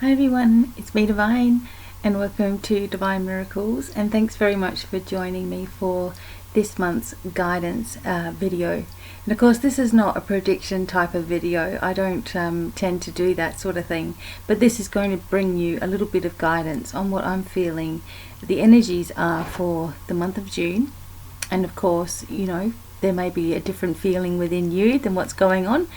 Hi everyone, it's BDevine and welcome to Divine Miracles, and thanks very much for joining me for this month's guidance video. And of course this is not a prediction type of video. I don't tend to do that sort of thing, but this is going to bring you a little bit of guidance on what I'm feeling the energies are for the month of June. And of course, you know, there may be a different feeling within you than what's going on,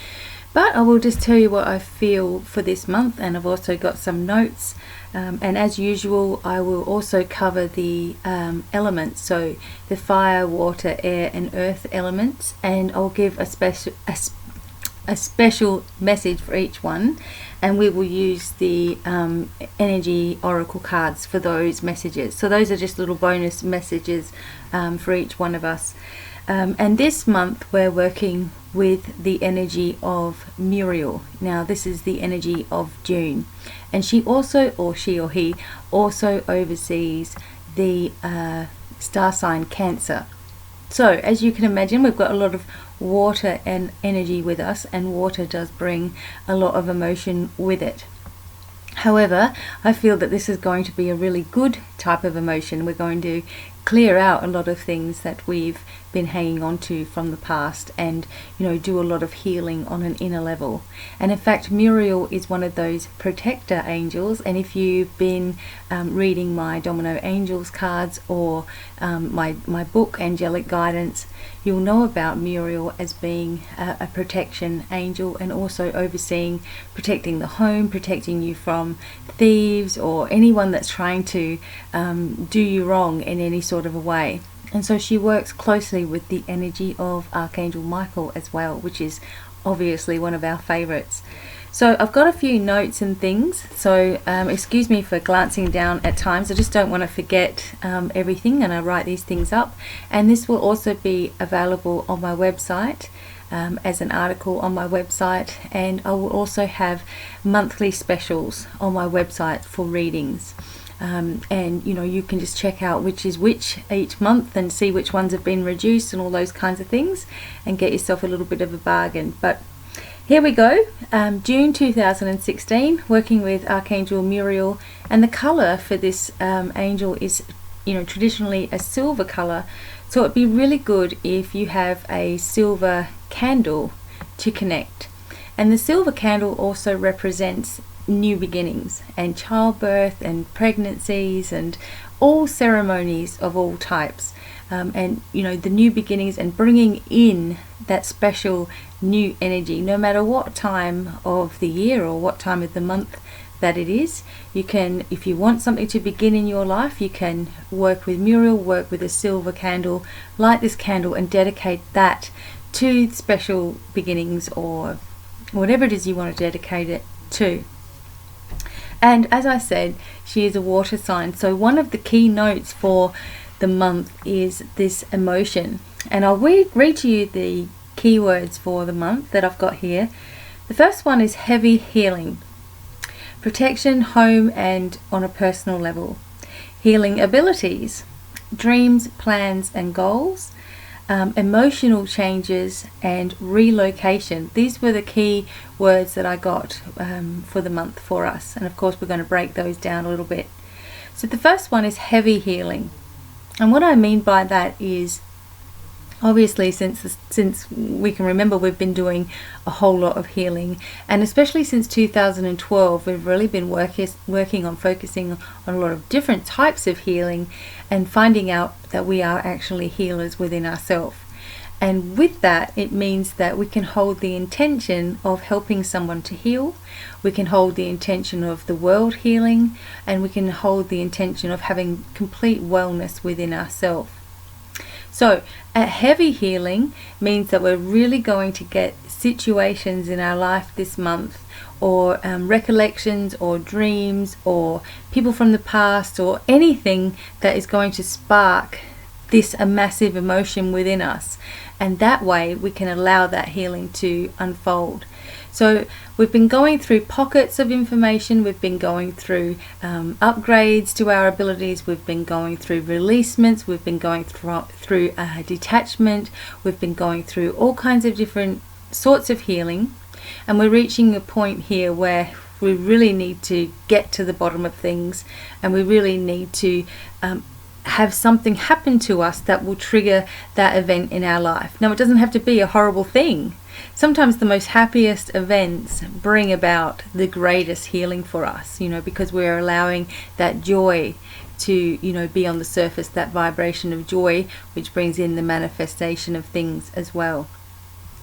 but I will just tell you what I feel for this month, and I've also got some notes, and as usual I will also cover the elements, so the fire, water, air and earth elements, and I'll give a special message for each one, and we will use the energy oracle cards for those messages. So those are just little bonus messages for each one of us. And this month we're working with the energy of Muriel. Now this is the energy of June, and she also, or she or he, also oversees the star sign Cancer. So as you can imagine, we've got a lot of water and energy with us, and water does bring a lot of emotion with it. However, I feel that this is going to be a really good type of emotion. We're going to clear out a lot of things that we've been hanging on to from the past, and do a lot of healing on an inner level. And in fact, Muriel is one of those protector angels, and if you've been reading my Domino Angels cards or my book Angelic Guidance, you'll know about Muriel as being a protection angel, and also overseeing protecting the home, protecting you from thieves or anyone that's trying to do you wrong in any sort of a way. And so she works closely with the energy of Archangel Michael as well, which is obviously one of our favorites. So I've got a few notes and things, so excuse me for glancing down at times. I just don't want to forget everything, and I write these things up. And this will also be available on my website as an article on my website, and I will also have monthly specials on my website for readings. And you can just check out which is which each month and see which ones have been reduced and all those kinds of things, and get yourself a little bit of a bargain. But here we go. June 2016, working with Archangel Muriel, and the color for this angel is traditionally a silver color, so it'd be really good if you have a silver candle to connect. And the silver candle also represents new beginnings and childbirth and pregnancies and all ceremonies of all types, and the new beginnings and bringing in that special new energy, no matter what time of the year or what time of the month that it is. You can, if you want something to begin in your life, you can work with Muriel, work with a silver candle, light this candle and dedicate that to special beginnings or whatever it is you want to dedicate it to. And as I said, she is a water sign, so one of the key notes for the month is this emotion. And I'll read to you the keywords for the month that I've got here. The first one is heavy healing, protection, home and on a personal level, healing abilities, dreams, plans and goals, emotional changes and relocation. These were the key words that I got for the month for us, and of course we're going to break those down a little bit. So the first one is heavy healing, and what I mean by that is, obviously since we can remember, we've been doing a whole lot of healing, and especially since 2012 we've really been working on focusing on a lot of different types of healing and finding out that we are actually healers within ourselves. And with that, it means that we can hold the intention of helping someone to heal, we can hold the intention of the world healing, and we can hold the intention of having complete wellness within ourselves. So a heavy healing means that we're really going to get situations in our life this month, or recollections or dreams or people from the past or anything that is going to spark this a massive emotion within us, and that way we can allow that healing to unfold. So we've been going through pockets of information, we've been going through upgrades to our abilities, we've been going through releasements, we've been going through detachment, we've been going through all kinds of different sorts of healing, and we're reaching a point here where We really need to get to the bottom of things, and we really need to have something happen to us that will trigger that event in our life. Now, it doesn't have to be a horrible thing. Sometimes the most happiest events bring about the greatest healing for us, because we're allowing that joy to, be on the surface, that vibration of joy, which brings in the manifestation of things as well.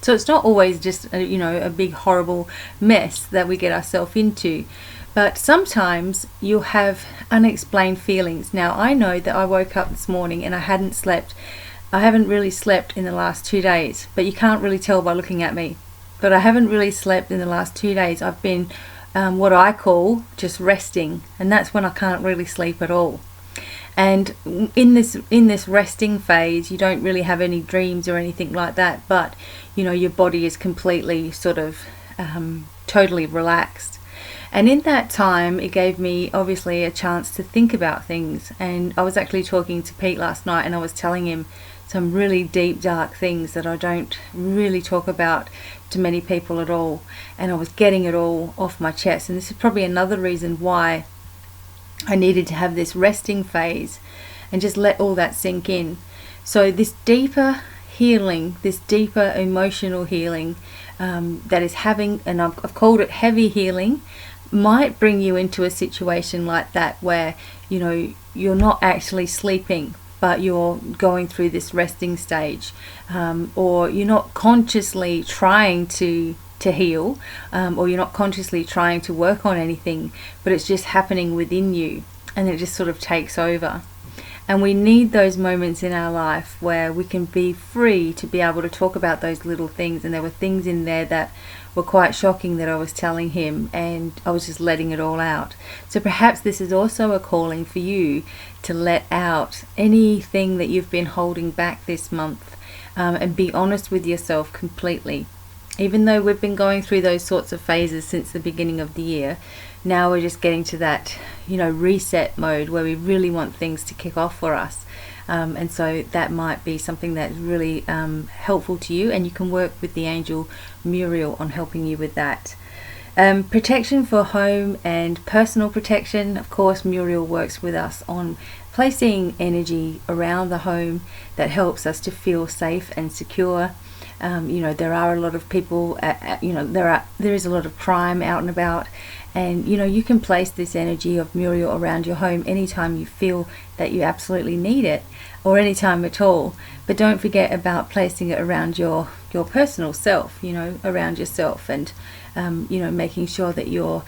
So it's not always just, a big horrible mess that we get ourselves into. But sometimes you'll have unexplained feelings. Now, I know that I woke up this morning and I hadn't slept. I haven't really slept in the last 2 days, but you can't really tell by looking at me. But I haven't really slept in the last 2 days. I've been what I call just resting, and that's when I can't really sleep at all. And in this resting phase, you don't really have any dreams or anything like that, but your body is completely sort of totally relaxed. And in that time, it gave me obviously a chance to think about things. And I was actually talking to Pete last night, and I was telling him some really deep, dark things that I don't really talk about to many people at all. And I was getting it all off my chest. And this is probably another reason why I needed to have this resting phase and just let all that sink in. So this deeper healing, this deeper emotional healing that is having, and I've called it heavy healing, might bring you into a situation like that where you're not actually sleeping, but you're going through this resting stage, or you're not consciously trying to heal, or you're not consciously trying to work on anything, but it's just happening within you, and it just sort of takes over. And we need those moments in our life where we can be free to be able to talk about those little things. And there were things in there that were quite shocking that I was telling him, and I was just letting it all out. So perhaps this is also a calling for you to let out anything that you've been holding back this month, and be honest with yourself completely. Even though we've been going through those sorts of phases since the beginning of the year, now we're just getting to that, reset mode where we really want things to kick off for us. And so that might be something that's really helpful to you, and you can work with the angel Muriel on helping you with that. Protection for home and personal protection. Of course, Muriel works with us on placing energy around the home that helps us to feel safe and secure. There are a lot of people, there is a lot of crime out and about, and you can place this energy of Muriel around your home anytime you feel that you absolutely need it, or anytime at all. But don't forget about placing it around your personal self, around yourself, and making sure that you're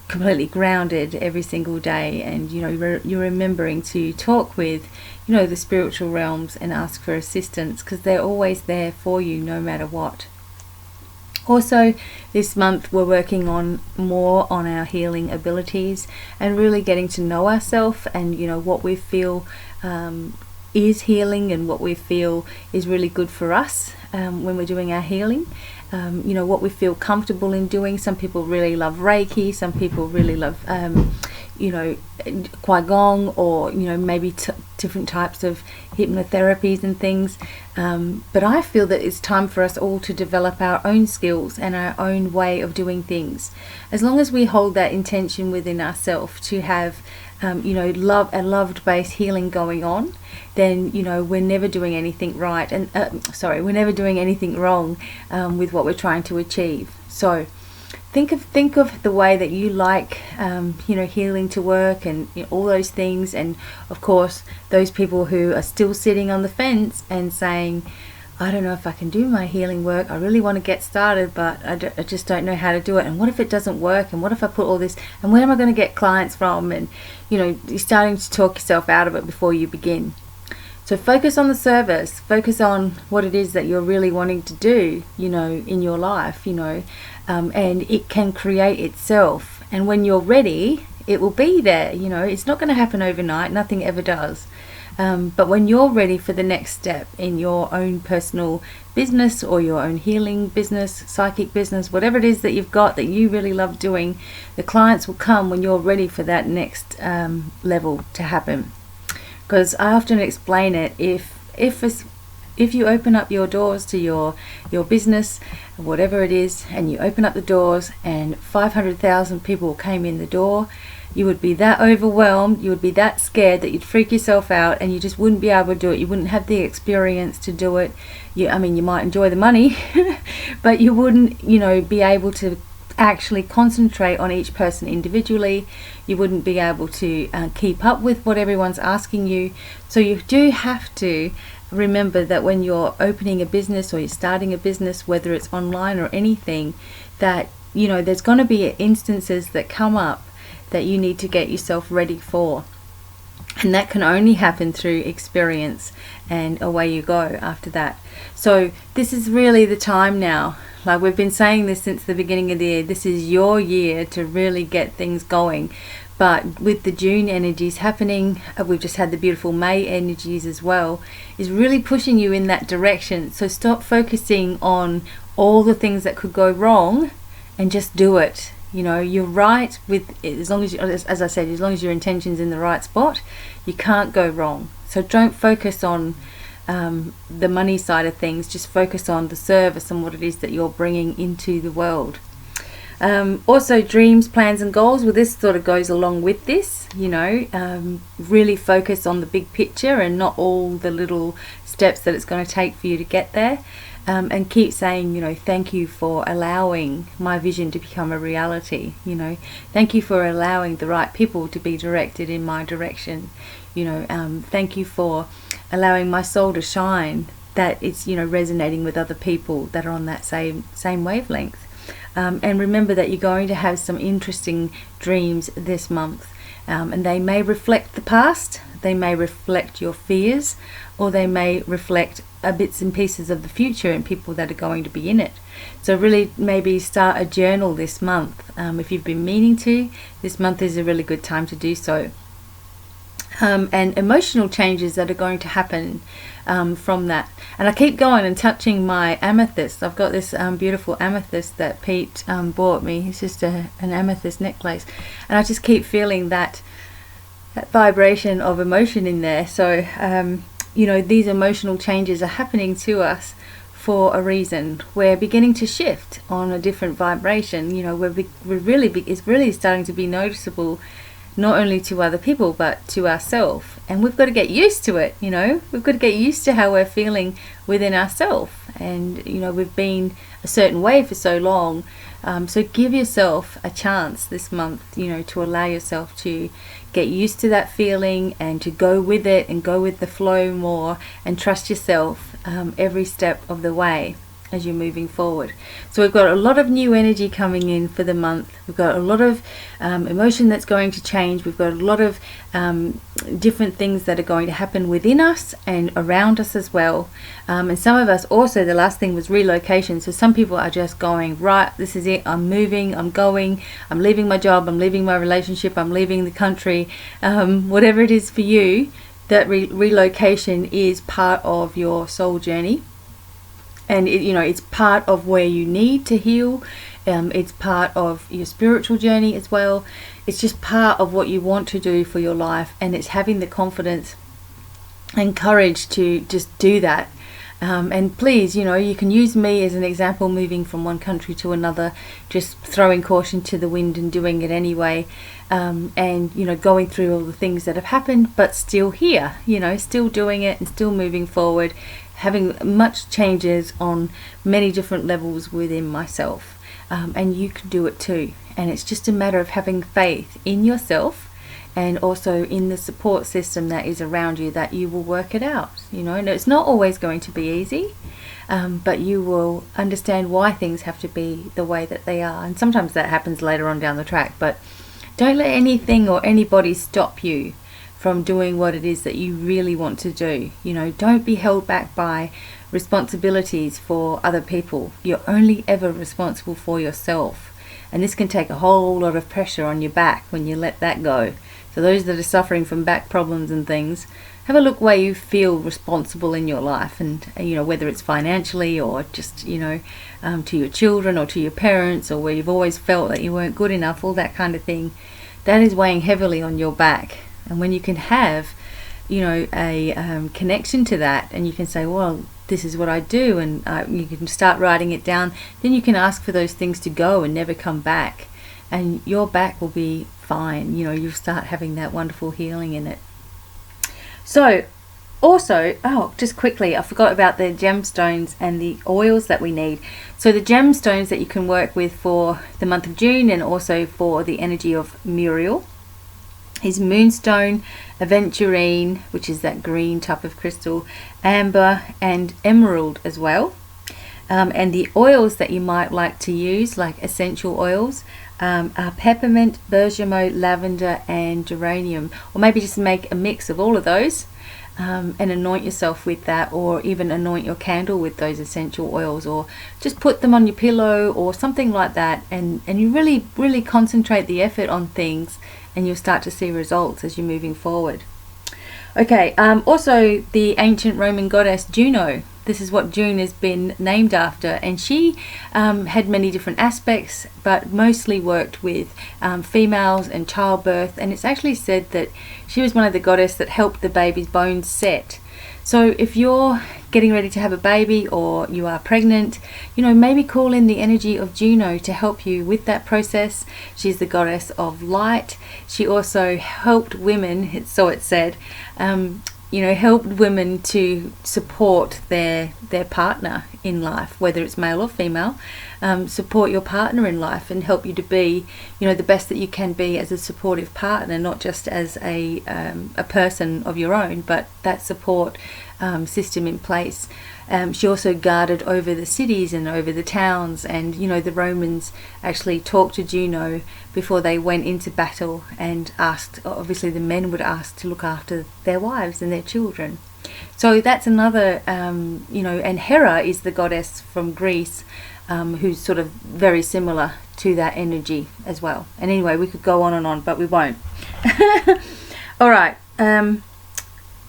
completely grounded every single day, and you're remembering to talk with the spiritual realms and ask for assistance, because they're always there for you no matter what. Also, this month we're working on more on our healing abilities and really getting to know ourselves, and what we feel is healing and what we feel is really good for us when we're doing our healing. What we feel comfortable in doing. Some people really love Reiki, some people really love Qigong, or maybe different types of hypnotherapies and things, but I feel that it's time for us all to develop our own skills and our own way of doing things. As long as we hold that intention within ourselves to have a loved-based healing going on, then we're never doing anything right, and we're never doing anything wrong with what we're trying to achieve. So think of the way that you like healing to work, and all those things. And of course, those people who are still sitting on the fence and saying, I don't know if I can do my healing work, I really want to get started, but I just don't know how to do it, and what if it doesn't work, and what if I put all this, and where am I going to get clients from? And you're starting to talk yourself out of it before you begin. So focus on the service, focus on what it is that you're really wanting to do, in your life, and it can create itself. And when you're ready, it will be there. It's not going to happen overnight. Nothing ever does. But when you're ready for the next step in your own personal business, or your own healing business, psychic business, whatever it is that you've got that you really love doing, the clients will come when you're ready for that next level to happen. Because I often explain it, if if you open up your doors to your business, whatever it is, and you open up the doors and 500,000 people came in the door, you would be that overwhelmed, you would be that scared that you'd freak yourself out, and you just wouldn't be able to do it. You wouldn't have the experience to do it. You might enjoy the money, but you wouldn't, be able to actually concentrate on each person individually. You wouldn't be able to keep up with what everyone's asking you. So you do have to remember that when you're opening a business or you're starting a business, whether it's online or anything, that there's going to be instances that come up that you need to get yourself ready for, and that can only happen through experience, and away you go after that. So this is really the time now. Like we've been saying this since the beginning of the year, this is your year to really get things going. But with the June energies happening, we've just had the beautiful May energies as well, is really pushing you in that direction. So stop focusing on all the things that could go wrong and just do it. You're right with, as long as, as I said, as long as your intention's in the right spot, you can't go wrong. So don't focus on the money side of things. Just focus on the service and what it is that you're bringing into the world. Also, dreams, plans and goals. Well, this sort of goes along with this, really focus on the big picture and not all the little steps that it's going to take for you to get there. And keep saying, thank you for allowing my vision to become a reality. Thank you for allowing the right people to be directed in my direction. Thank you for allowing my soul to shine, that it's, resonating with other people that are on that same wavelength. And remember that you're going to have some interesting dreams this month. And they may reflect the past, they may reflect your fears, or they may reflect bits and pieces of the future and people that are going to be in it. So really maybe start a journal this month. If you've been meaning to, this month is a really good time to do so. And emotional changes that are going to happen from that. And I keep going and touching my amethyst. I've got this beautiful amethyst that Pete bought me. It's just an amethyst necklace, and I just keep feeling that vibration of emotion in there. So these emotional changes are happening to us for a reason. We're beginning to shift on a different vibration. It's really starting to be noticeable, not only to other people but to ourselves, and we've got to get used to it. We've got to get used to how we're feeling within ourselves, and we've been a certain way for so long. So give yourself a chance this month, to allow yourself to get used to that feeling and to go with it and go with the flow more, and trust yourself every step of the way as you're moving forward. So we've got a lot of new energy coming in for the month. We've got a lot of emotion that's going to change. We've got a lot of different things that are going to happen within us and around us as well. And some of us also, the last thing was relocation. So some people are just going, right, this is it, I'm moving, I'm going, I'm leaving my job, I'm leaving my relationship, I'm leaving the country. Whatever it is for you, that relocation is part of your soul journey. And it's part of where you need to heal. It's part of your spiritual journey as well. It's just part of what you want to do for your life, and it's having the confidence and courage to just do that. And please, you can use me as an example, moving from one country to another, just throwing caution to the wind and doing it anyway. And going through all the things that have happened, but still here, still doing it and still moving forward, having much changes on many different levels within myself. And you can do it too. And it's just a matter of having faith in yourself and also in the support system that is around you, that you will work it out. And it's not always going to be easy, but you will understand why things have to be the way that they are. And sometimes that happens later on down the track, but don't let anything or anybody stop you from doing what it is that you really want to do. Don't be held back by responsibilities for other people. You're only ever responsible for yourself. And this can take a whole lot of pressure on your back when you let that go. So those that are suffering from back problems and things, have a look where you feel responsible in your life, and whether it's financially or just to your children or to your parents, or where you've always felt that you weren't good enough, all that kind of thing. That is weighing heavily on your back. And when you can have a connection to that, and you can say, well, this is what I do, and you can start writing it down. Then you can ask for those things to go and never come back, and your back will be fine. You know, you'll start having that wonderful healing in it. So also, just quickly, I forgot about the gemstones and the oils that we need. So the gemstones that you can work with for the month of June and also for the energy of Muriel is moonstone, aventurine, which is that green type of crystal, amber, and emerald as well. And the oils that you might like to use, like essential oils, are peppermint, bergamot, lavender, and geranium. Or maybe just make a mix of all of those and anoint yourself with that, or even anoint your candle with those essential oils, or just put them on your pillow or something like that, and you really concentrate the effort on things, and you'll start to see results as you're moving forward. Okay, also the ancient Roman goddess Juno. This is what June has been named after, and she had many different aspects, but mostly worked with females and childbirth, and it's actually said that she was one of the goddess that helped the baby's bones set. So if you're getting ready to have a baby, or you are pregnant, you know, maybe call in the energy of Juno to help you with that process. She's the goddess of light. She also helped women, so it said, helped women to support their partner in life, whether it's male or female. Support your partner in life and help you to be, the best that you can be as a supportive partner, not just as a person of your own, but that support system in place. She also guarded over the cities and over the towns, and the Romans actually talked to Juno before they went into battle and asked, obviously the men would ask to look after their wives and their children. So that's another, and Hera is the goddess from Greece, who's sort of very similar to that energy as well. And anyway, we could go on and on, but we won't. All right.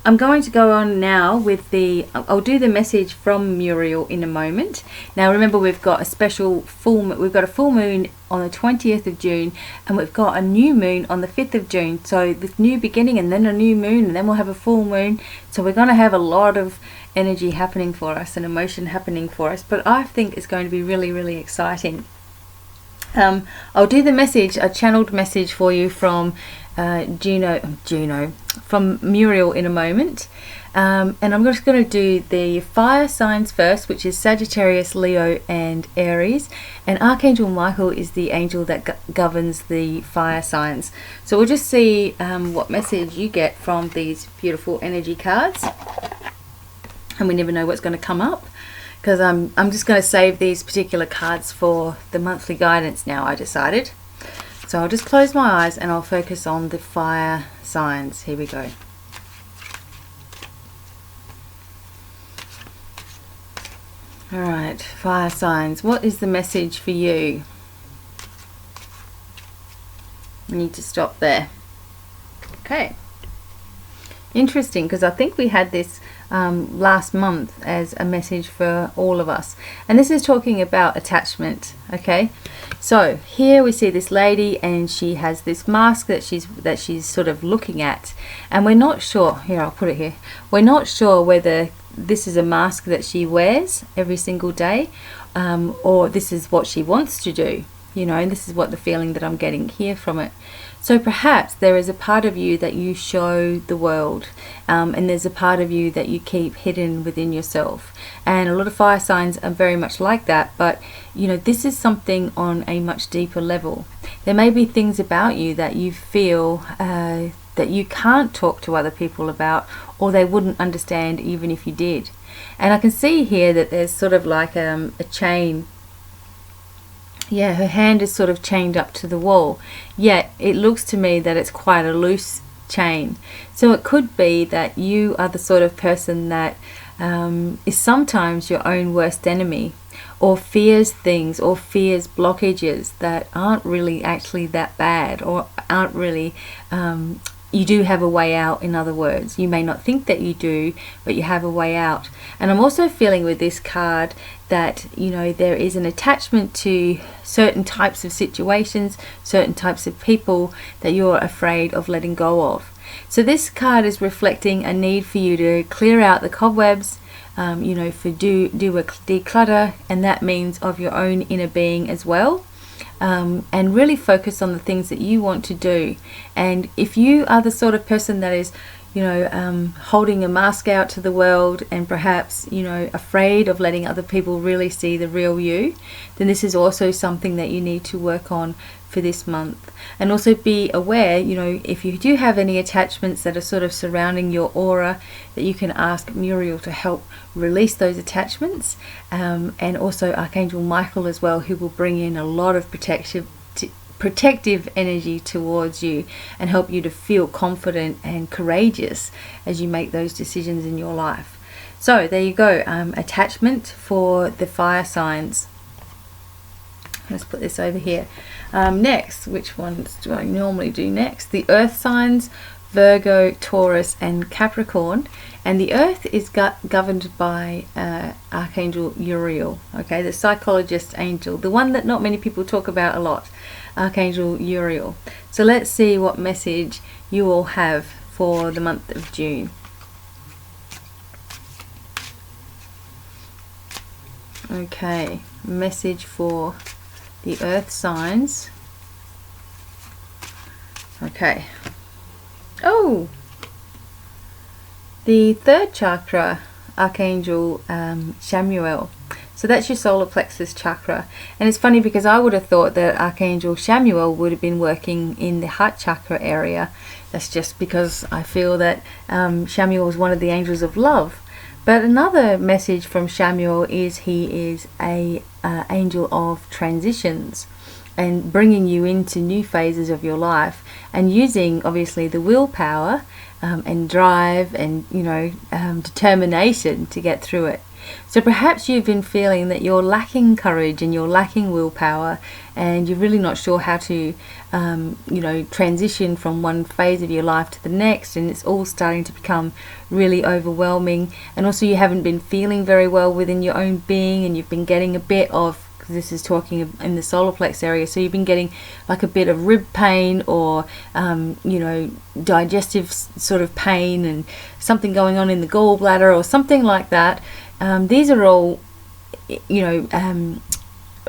I'm going to go on now with I'll do the message from Muriel in a moment. Now remember, we've got a special we've got a full moon on the 20th of June, and we've got a new moon on the 5th of June. So this new beginning, and then a new moon, and then we'll have a full moon. So we're going to have a lot of energy happening for us and emotion happening for us, but I think it's going to be really, really exciting. I'll do the message, a channeled message for you from from Muriel in a moment, and I'm just going to do the fire signs first, which is Sagittarius, Leo, and Aries, and Archangel Michael is the angel that governs the fire signs. So we'll just see what message you get from these beautiful energy cards, and we never know what's going to come up, because I'm just going to save these particular cards for the monthly guidance now, I decided. So I'll just close my eyes and I'll focus on the fire signs. Here we go. Alright, fire signs. What is the message for you? I need to stop there. Okay. Interesting, because I think we had this last month as a message for all of us, and this is talking about attachment. Okay, so here we see this lady, and she has this mask that she's sort of looking at, and we're not sure. Here, I'll put it here. We're not sure whether this is a mask that she wears every single day, or this is what she wants to do. And this is what the feeling that I'm getting here from it. So perhaps there is a part of you that you show the world, and there's a part of you that you keep hidden within yourself. And a lot of fire signs are very much like that, but this is something on a much deeper level. There may be things about you that you feel that you can't talk to other people about, or they wouldn't understand even if you did. And I can see here that there's sort of like a chain. Yeah, her hand is sort of chained up to the wall, yet it looks to me that it's quite a loose chain. So it could be that you are the sort of person that is sometimes your own worst enemy, or fears things, or fears blockages that aren't really actually that bad, or aren't really you do have a way out. In other words, you may not think that you do, but you have a way out. And I'm also feeling with this card that, you know, there is an attachment to certain types of situations, certain types of people that you're afraid of letting go of. So this card is reflecting a need for you to clear out the cobwebs, you know, do a declutter, and that means of your own inner being as well. And really focus on the things that you want to do. And if you are the sort of person that is, you know, holding a mask out to the world and perhaps, you know, afraid of letting other people really see the real you, then this is also something that you need to work on for this month. And also be aware, you know, if you do have any attachments that are sort of surrounding your aura, that you can ask Muriel to help release those attachments, and also Archangel Michael as well, who will bring in a lot of protective energy towards you and help you to feel confident and courageous as you make those decisions in your life. So there you go, attachment for the fire signs. Let's put this over here. Next, which ones do I normally do next? The earth signs, Virgo, Taurus and Capricorn. And the earth is governed by Archangel Uriel, okay, the psychologist angel, the one that not many people talk about a lot, Archangel Uriel. So let's see what message you all have for the month of June. Okay, message for the earth signs. Okay. Oh, the third chakra, Archangel Chamuel. So that's your solar plexus chakra. And it's funny because I would have thought that Archangel Chamuel would have been working in the heart chakra area. That's just because I feel that Chamuel is one of the angels of love. But another message from Chamuel is he is a angel of transitions and bringing you into new phases of your life and using obviously the willpower and drive and, you know, determination to get through it. So perhaps you've been feeling that you're lacking courage and you're lacking willpower and you're really not sure how to, you know, transition from one phase of your life to the next, and it's all starting to become really overwhelming. And also you haven't been feeling very well within your own being, and you've been getting a bit of, this is talking in the solar plex area, so you've been getting like a bit of rib pain or you know, digestive sort of pain and something going on in the gallbladder or something like that. These are all, you know,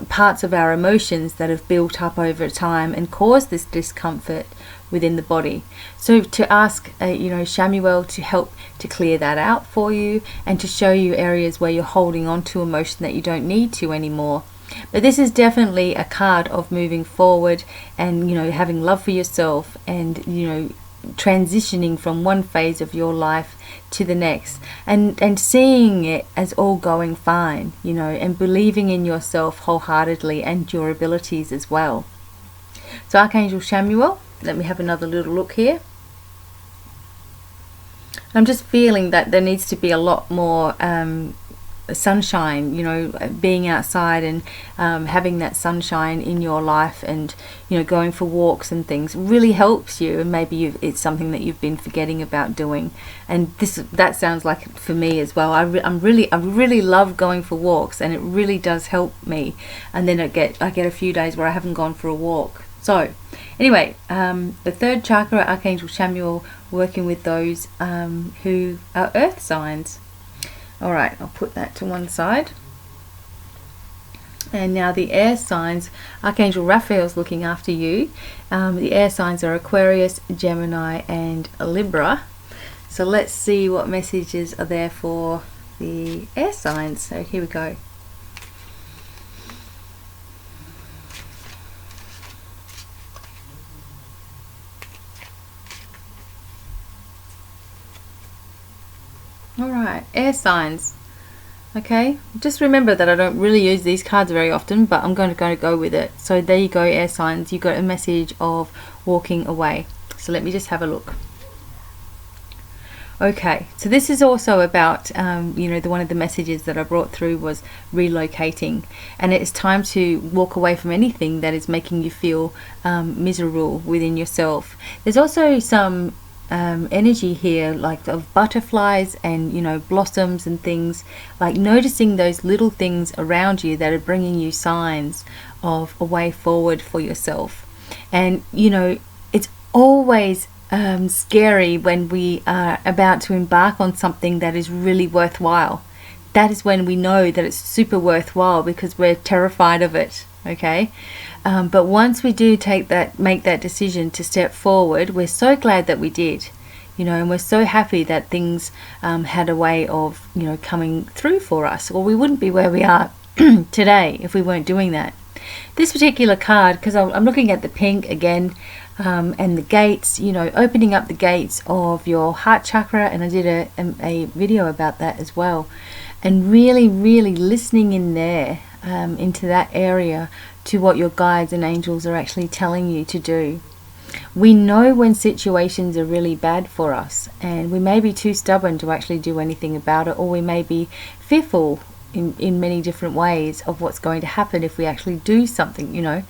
parts of our emotions that have built up over time and caused this discomfort within the body. So to ask you know, Chamuel to help to clear that out for you and to show you areas where you're holding on to emotion that you don't need to anymore. But this is definitely a card of moving forward and, you know, having love for yourself and, you know, transitioning from one phase of your life to the next and seeing it as all going fine, you know, and believing in yourself wholeheartedly and your abilities as well. So Archangel Chamuel, let me have another little look here. I'm just feeling that there needs to be a lot more sunshine, you know, being outside and having that sunshine in your life, and, you know, going for walks and things really helps you. And maybe it's something that you've been forgetting about doing, and that sounds like it for me as well. I really love going for walks, and it really does help me. And then I get a few days where I haven't gone for a walk. So anyway, the third chakra, Archangel Chamuel, working with those who are earth signs. Alright, I'll put that to one side. And now the air signs, Archangel Raphael's looking after you. The air signs are Aquarius, Gemini and Libra. So let's see what messages are there for the air signs. So here we go. Alright, air signs. Okay, just remember that I don't really use these cards very often, but I'm going to go with it. So there you go, air signs. You got a message of walking away. So let me just have a look. Okay, so this is also about, you know, one of the messages that I brought through was relocating, and it's time to walk away from anything that is making you feel miserable within yourself. There's also some energy here, like of butterflies and, you know, blossoms and things, like noticing those little things around you that are bringing you signs of a way forward for yourself. And, you know, it's always scary when we are about to embark on something that is really worthwhile. That is when we know that it's super worthwhile, because we're terrified of it. Okay, but once we do make that decision to step forward, we're so glad that we did, you know, and we're so happy that things had a way of, you know, coming through for us, or we wouldn't be where we are today if we weren't doing that. This particular card, because I'm looking at the pink again, and the gates, you know, opening up the gates of your heart chakra, and I did a video about that as well, and really listening in there, into that area, to what your guides and angels are actually telling you to do. We know when situations are really bad for us, and we may be too stubborn to actually do anything about it, or we may be fearful in many different ways of what's going to happen if we actually do something, you know.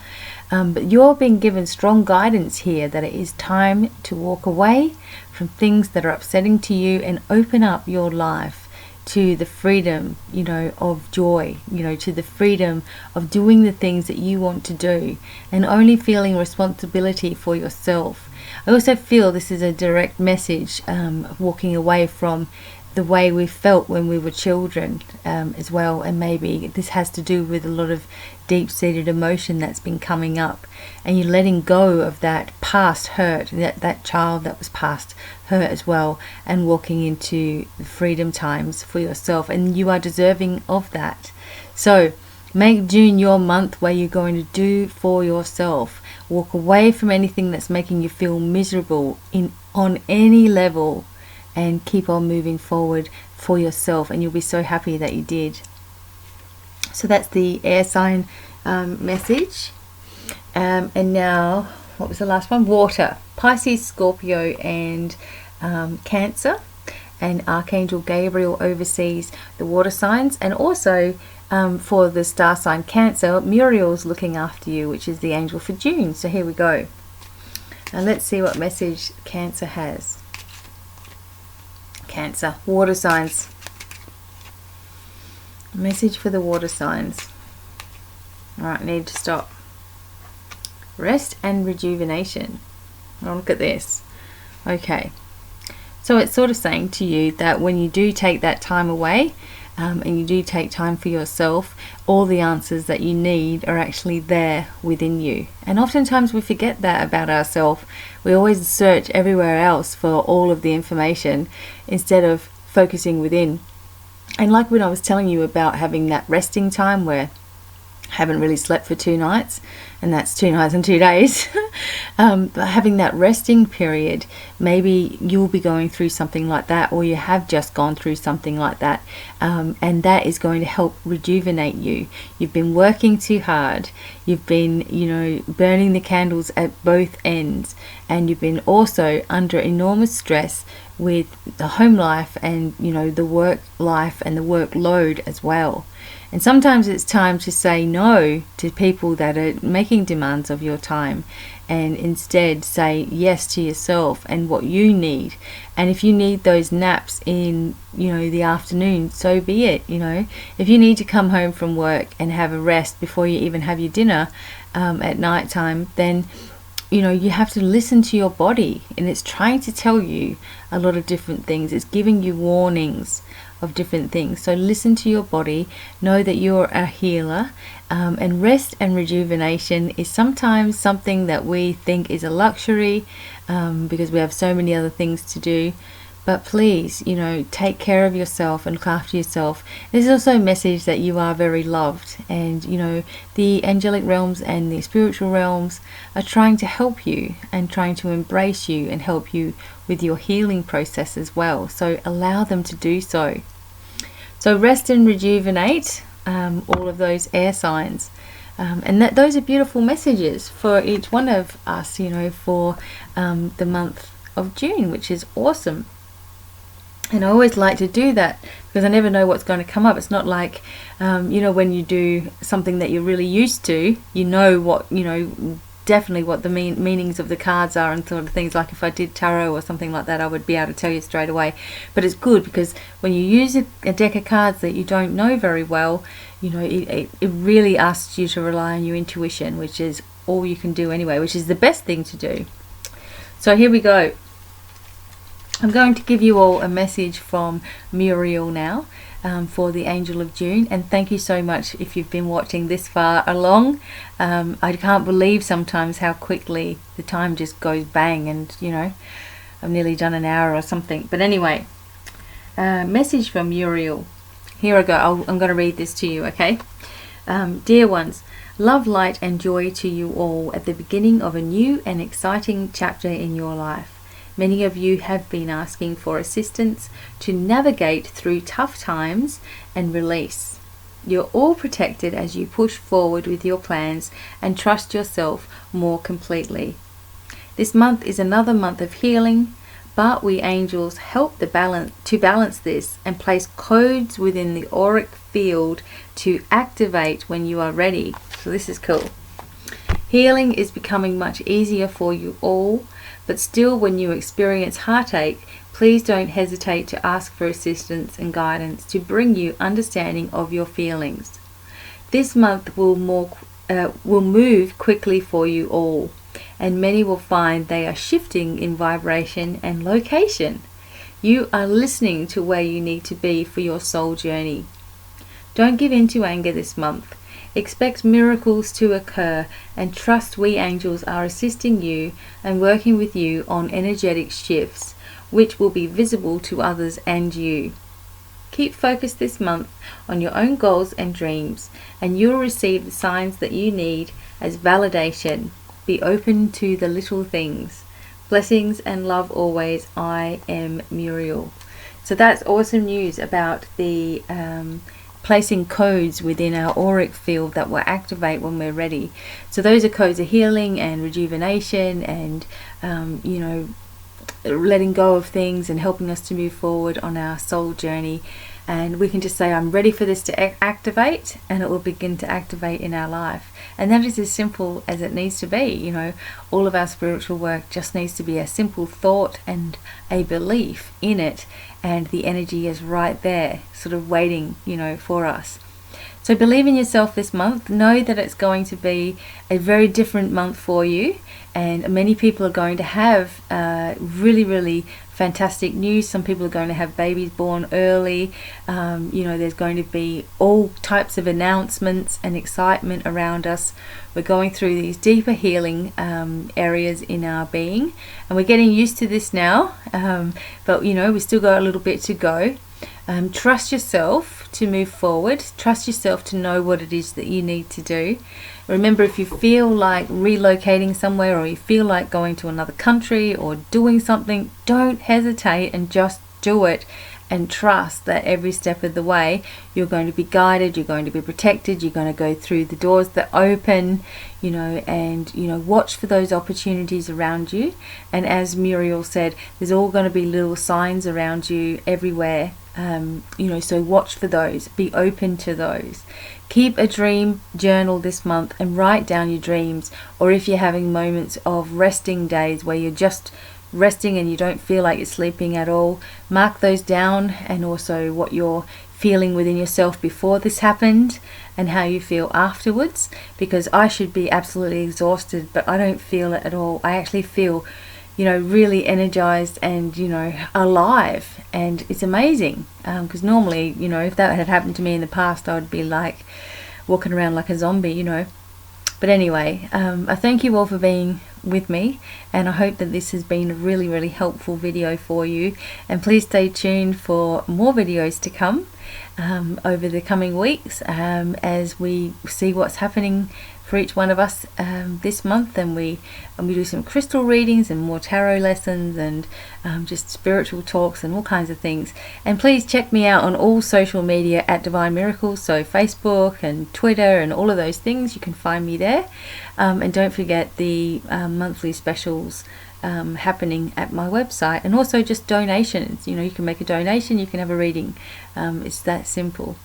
But you're being given strong guidance here that it is time to walk away from things that are upsetting to you and open up your life to the freedom, you know, of joy, you know, to the freedom of doing the things that you want to do, and only feeling responsibility for yourself. I also feel this is a direct message of walking away from the way we felt when we were children, as well, and maybe this has to do with a lot of deep-seated emotion that's been coming up, and you're letting go of that past hurt, that child that was past hurt as well, and walking into the freedom times for yourself, and you are deserving of that. So make June your month where you're going to do for yourself. Walk away from anything that's making you feel miserable on any level, and keep on moving forward for yourself, and you'll be so happy that you did. So that's the air sign message. And now, what was the last one? Water. Pisces, Scorpio, and Cancer. And Archangel Gabriel oversees the water signs. And also, for the star sign Cancer, Muriel's looking after you, which is the angel for June. So here we go. And let's see what message Cancer has. Cancer, water signs. Message for the water signs. Alright, need to stop. Rest and rejuvenation. Oh, look at this. Okay. So it's sort of saying to you that when you do take that time away, and you do take time for yourself, all the answers that you need are actually there within you. And oftentimes we forget that about ourselves. We always search everywhere else for all of the information instead of focusing within. And like when I was telling you about having that resting time where I haven't really slept for 2 nights, and that's 2 nights and 2 days, but having that resting period, maybe you'll be going through something like that, or you have just gone through something like that, and that is going to help rejuvenate you. You've been working too hard, you've been, you know, burning the candles at both ends, and you've been also under enormous stress with the home life and, you know, the work life and the workload as well. And sometimes it's time to say no to people that are making demands of your time, and instead say yes to yourself and what you need. And if you need those naps in, you know, the afternoon, so be it. You know, if you need to come home from work and have a rest before you even have your dinner at night time, then, you know, you have to listen to your body, and it's trying to tell you a lot of different things. It's giving you warnings of different things. So listen to your body, know that you're a healer, and rest and rejuvenation is sometimes something that we think is a luxury, because we have so many other things to do. But please, you know, take care of yourself and look after yourself. This is also a message that you are very loved, and, you know, the angelic realms and the spiritual realms are trying to help you and trying to embrace you and help you with your healing process as well. So allow them to do so. So rest and rejuvenate, all of those air signs. And those are beautiful messages for each one of us, you know, for the month of June, which is awesome. And I always like to do that because I never know what's going to come up. It's not like, you know, when you do something that you're really used to, you know what, you know, definitely what the meanings of the cards are and sort of things. Like if I did tarot or something like that, I would be able to tell you straight away. But it's good because when you use a deck of cards that you don't know very well, you know, it really asks you to rely on your intuition, which is all you can do anyway, which is the best thing to do. So here we go. I'm going to give you all a message from Muriel now for the Angel of June, and thank you so much if you've been watching this far along. I can't believe sometimes how quickly the time just goes bang, and you know, I've nearly done an hour or something. But anyway, message from Muriel. Here I go. I'm going to read this to you, okay? Dear ones, love, light and joy to you all at the beginning of a new and exciting chapter in your life. Many of you have been asking for assistance to navigate through tough times and release. You're all protected as you push forward with your plans and trust yourself more completely. This month is another month of healing, but we angels help to balance this and place codes within the auric field to activate when you are ready. So this is cool. Healing is becoming much easier for you all, but still, when you experience heartache, please don't hesitate to ask for assistance and guidance to bring you understanding of your feelings. This month will move quickly for you all, and many will find they are shifting in vibration and location. You are listening to where you need to be for your soul journey. Don't give in to anger this month. Expect miracles to occur and trust we angels are assisting you and working with you on energetic shifts, which will be visible to others and you. Keep focused this month on your own goals and dreams, and you'll receive the signs that you need as validation. Be open to the little things. Blessings and love always. I am Muriel. So that's awesome news about the placing codes within our auric field that will activate when we're ready. So those are codes of healing and rejuvenation and you know, letting go of things and helping us to move forward on our soul journey. And we can just say, I'm ready for this to activate, and it will begin to activate in our life. And that is as simple as it needs to be. You know, all of our spiritual work just needs to be a simple thought and a belief in it, and the energy is right there, sort of waiting, you know, for us. So believe in yourself this month. Know that it's going to be a very different month for you, and many people are going to have really fantastic news. Some people are going to have babies born early. You know, there's going to be all types of announcements and excitement around us. We're going through these deeper healing areas in our being, and we're getting used to this now, but you know, we still got a little bit to go. Trust yourself to move forward. Trust yourself to know what it is that you need to do. Remember, if you feel like relocating somewhere, or you feel like going to another country or doing something, don't hesitate and just do it, and trust that every step of the way you're going to be guided, you're going to be protected, you're going to go through the doors that open, you know, and you know, watch for those opportunities around you. And as Muriel said, there's all going to be little signs around you everywhere. You know, so watch for those, be open to those. Keep a dream journal this month and write down your dreams, or if you're having moments of resting days where you're just resting and you don't feel like you're sleeping at all, mark those down, and also what you're feeling within yourself before this happened and how you feel afterwards, because I should be absolutely exhausted, but I don't feel it at all. I actually feel, you know, really energized and, you know, alive, and it's amazing, because normally, you know, if that had happened to me in the past, I would be like walking around like a zombie, you know. But anyway, I thank you all for being with me, and I hope that this has been a really helpful video for you, and please stay tuned for more videos to come over the coming weeks, as we see what's happening for each one of us this month, and we do some crystal readings and more tarot lessons, and just spiritual talks and all kinds of things. And please check me out on all social media at Divine Miracles, so Facebook and Twitter and all of those things. You can find me there, and don't forget the monthly specials happening at my website, and also just donations. You know, you can make a donation, you can have a reading. It's that simple.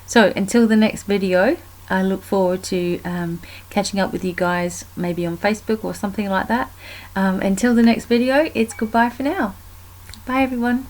So until the next video, I look forward to catching up with you guys, maybe on Facebook or something like that. Until the next video, it's goodbye for now. Bye everyone.